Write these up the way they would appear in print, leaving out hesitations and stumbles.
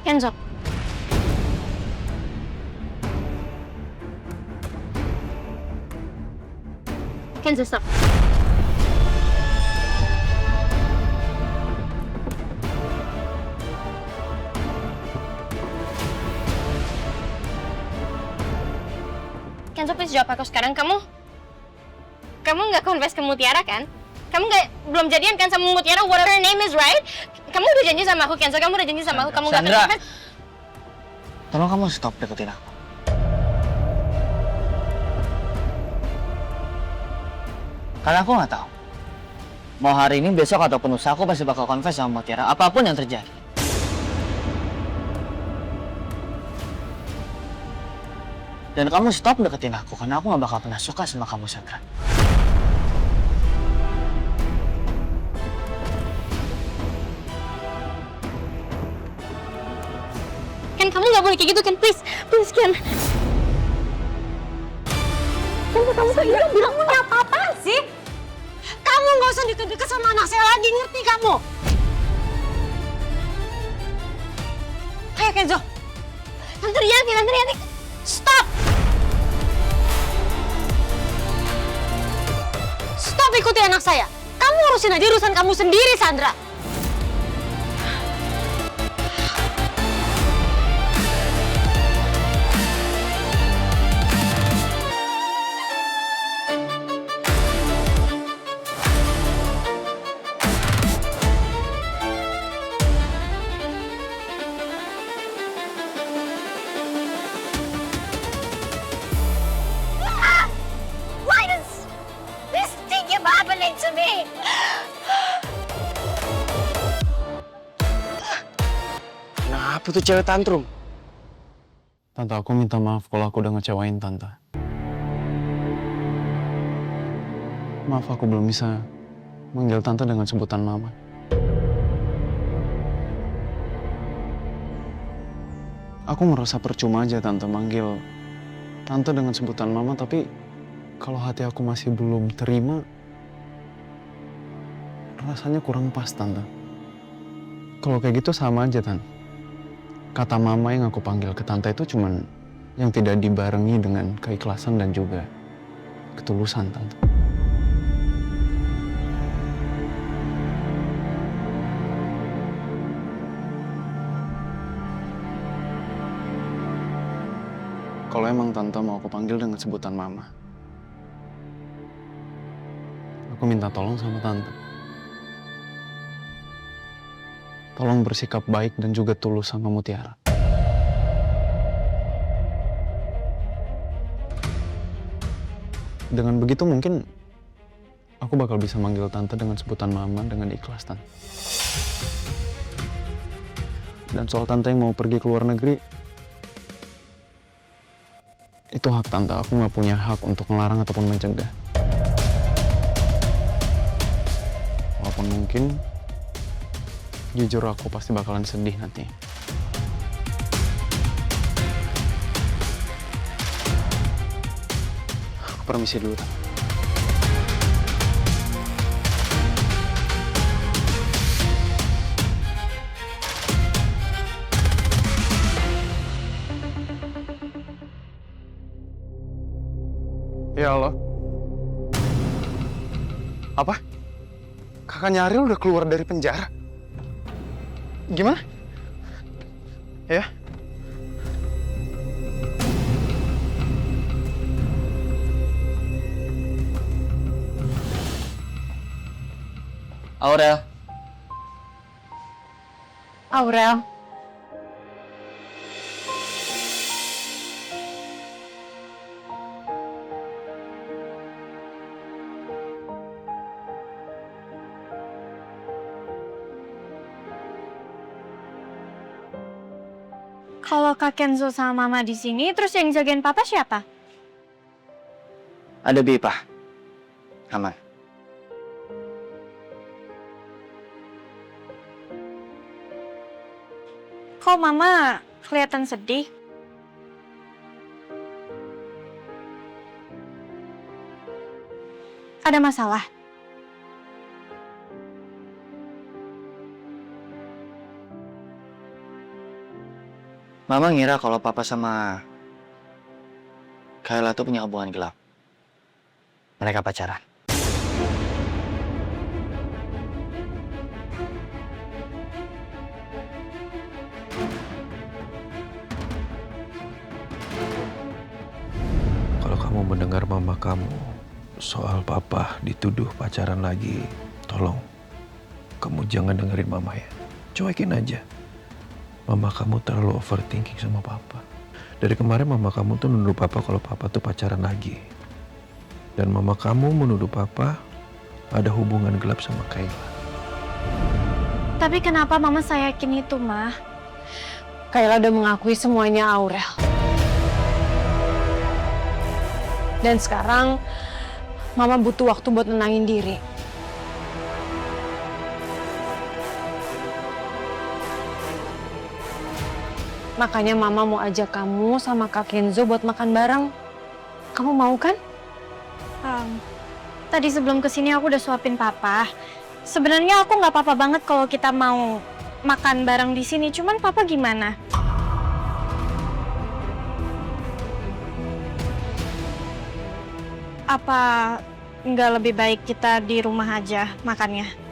Kenzo. Kenzo, stop. Kenzo, please jawab aku sekarang. Kamu nggak confess ke Mutiara kan? Kamu belum jadian kan sama Mutiara, whatever her name is, right? Kamu udah janji sama aku, Kenzo. Kamu udah janji sama aku. Kamu nggak akan confess. Tolong kamu stop deketin aku. Karena aku nggak tahu. Mau hari ini, besok, ataupun lusa, aku pasti bakal confess sama Mutiara. Apapun yang terjadi. Dan kamu stop deketin aku, karena aku gak bakal pernah suka sama kamu, Sandra. Ken, kamu nggak boleh kayak gitu, Ken. Please, Ken. Kamu bilang punya apa-apaan sih? Kamu nggak usah deket-deket sama anak saya lagi, ngerti kamu? Ayo Kenzo. Tante Rianti. Stop! Stop ikuti anak saya. Kamu urusin aja urusan kamu sendiri, Sandra. Why does this thing keep happening to me? Kenapa tuh cewek tantrum? Tante, aku minta maaf kalau aku udah ngecewain Tante. Maaf, aku belum bisa manggil Tante dengan sebutan Mama. Aku merasa percuma aja Tante manggil Tante dengan sebutan Mama, tapi kalau hati aku masih belum terima, rasanya kurang pas, Tante. Kalau kayak gitu sama aja, Tante. Kata Mama yang aku panggil ke Tante itu cuman yang tidak dibarengi dengan keikhlasan dan juga ketulusan, Tante. Kalau emang Tante mau aku panggil dengan sebutan Mama, aku minta tolong sama Tante. Tolong bersikap baik dan juga tulus sama Mutiara. Dengan begitu mungkin aku bakal bisa manggil Tante dengan sebutan Mama dengan ikhlas, Tante. Dan soal Tante yang mau pergi ke luar negeri, itu hak Tante. Aku nggak punya hak untuk melarang ataupun mencegah. Walaupun mungkin, jujur aku pasti bakalan sedih nanti. Aku permisi dulu, Tante. Ya Allah. Apa? Kakaknya Ariel udah keluar dari penjara? Gimana? Ya? Aurel. Aurel. Kalau Kak Kenzo sama Mama di sini, terus yang jagain Papa siapa? Ada Bipa. Aman. Kok Mama kelihatan sedih? Ada masalah? Mama ngira kalau papa sama Kayla tuh punya hubungan gelap. Mereka pacaran. Kalau kamu mendengar mama kamu soal papa dituduh pacaran lagi, tolong kamu jangan dengerin mama ya. Cuekin aja. Mama kamu terlalu overthinking sama papa. Dari kemarin mama kamu tuh menuduh papa kalau papa tuh pacaran lagi. Dan mama kamu menuduh papa ada hubungan gelap sama Kayla. Tapi kenapa mama saya yakin itu, Ma? Kayla udah mengakui semuanya Aurel. Dan sekarang mama butuh waktu buat nenangin diri. Makanya mama mau ajak kamu sama Kak Kenzo buat makan bareng. Kamu mau kan? Tadi sebelum kesini aku udah suapin papa. Sebenarnya aku nggak apa-apa banget kalau kita mau makan bareng di sini. Cuman papa gimana? Apa nggak lebih baik kita di rumah aja makannya?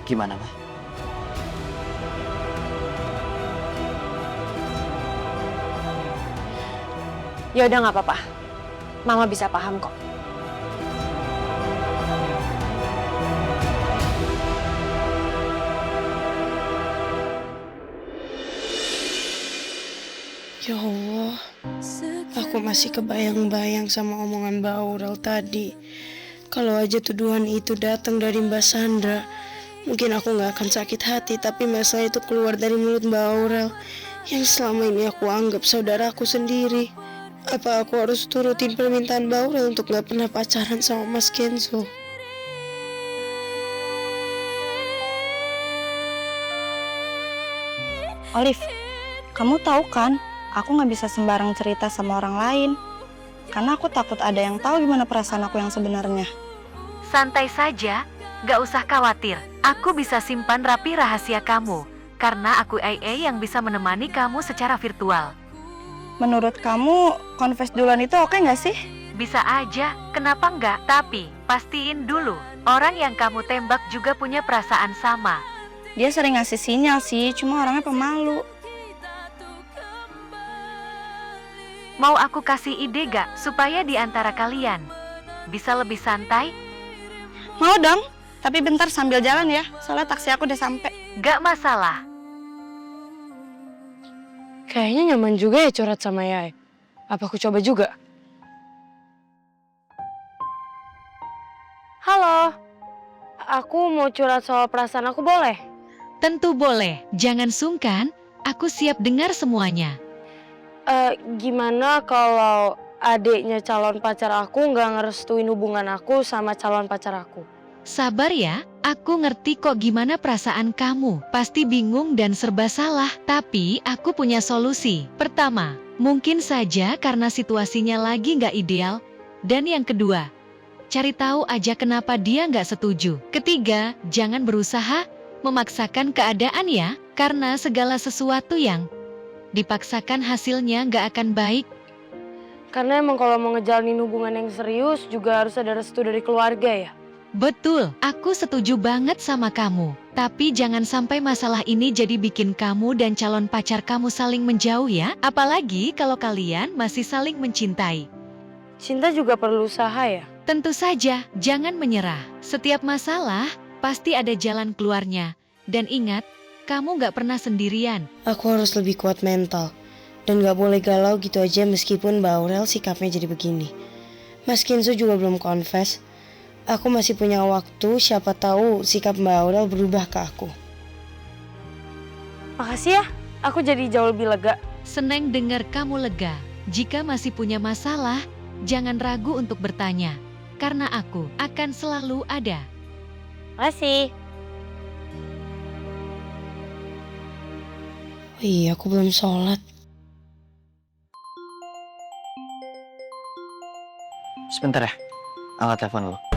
Gimana, Ma? Ya udah nggak apa-apa. Mama bisa paham kok. Ya Allah, aku masih kebayang-bayang sama omongan Mbak Aurel tadi. Kalau aja tuduhan itu datang dari Mbak Sandra, mungkin aku gak akan sakit hati, tapi masalah itu keluar dari mulut Mbak Aurel yang selama ini aku anggap saudaraku sendiri. Apa aku harus turutin permintaan Mbak Aurel untuk gak pernah pacaran sama Mas Kenzo? Olive, kamu tahu kan, aku nggak bisa sembarang cerita sama orang lain. Karena aku takut ada yang tahu gimana perasaan aku yang sebenarnya. Santai saja, gak usah khawatir. Aku bisa simpan rapi rahasia kamu. Karena aku AA yang bisa menemani kamu secara virtual. Menurut kamu, confess duluan itu oke nggak sih? Bisa aja, kenapa enggak? Tapi, pastiin dulu, orang yang kamu tembak juga punya perasaan sama. Dia sering ngasih sinyal sih, cuma orangnya pemalu. Mau aku kasih ide gak supaya di antara kalian bisa lebih santai? Mau dong, tapi bentar sambil jalan ya, soalnya taksi aku udah sampai. Gak masalah. Kayaknya nyaman juga ya curhat sama Yai. Apa aku coba juga? Halo, aku mau curhat soal perasaan aku, boleh? Tentu boleh, jangan sungkan, aku siap dengar semuanya. Gimana kalau adiknya calon pacar aku nggak ngerestuin hubungan aku sama calon pacar aku? Sabar ya, aku ngerti kok gimana perasaan kamu. Pasti bingung dan serba salah, tapi aku punya solusi. Pertama, mungkin saja karena situasinya lagi nggak ideal. Dan yang kedua, cari tahu aja kenapa dia nggak setuju. Ketiga, jangan berusaha memaksakan keadaan ya, karena segala sesuatu yang dipaksakan hasilnya nggak akan baik. Karena emang kalau mau ngejalanin hubungan yang serius juga harus ada restu dari keluarga ya? Betul, aku setuju banget sama kamu. Tapi jangan sampai masalah ini jadi bikin kamu dan calon pacar kamu saling menjauh ya. Apalagi kalau kalian masih saling mencintai. Cinta juga perlu usaha ya? Tentu saja, jangan menyerah. Setiap masalah pasti ada jalan keluarnya. Dan ingat, kamu gak pernah sendirian. Aku harus lebih kuat mental. Dan gak boleh galau gitu aja meskipun Mbak Aurel sikapnya jadi begini. Mas Kenzo juga belum confess. Aku masih punya waktu, siapa tahu sikap Mbak Aurel berubah ke aku. Makasih ya, aku jadi jauh lebih lega. Senang dengar kamu lega. Jika masih punya masalah, jangan ragu untuk bertanya. Karena aku akan selalu ada. Makasih. Oh iya, aku belum sholat. Sebentar ya, angkat telepon dulu.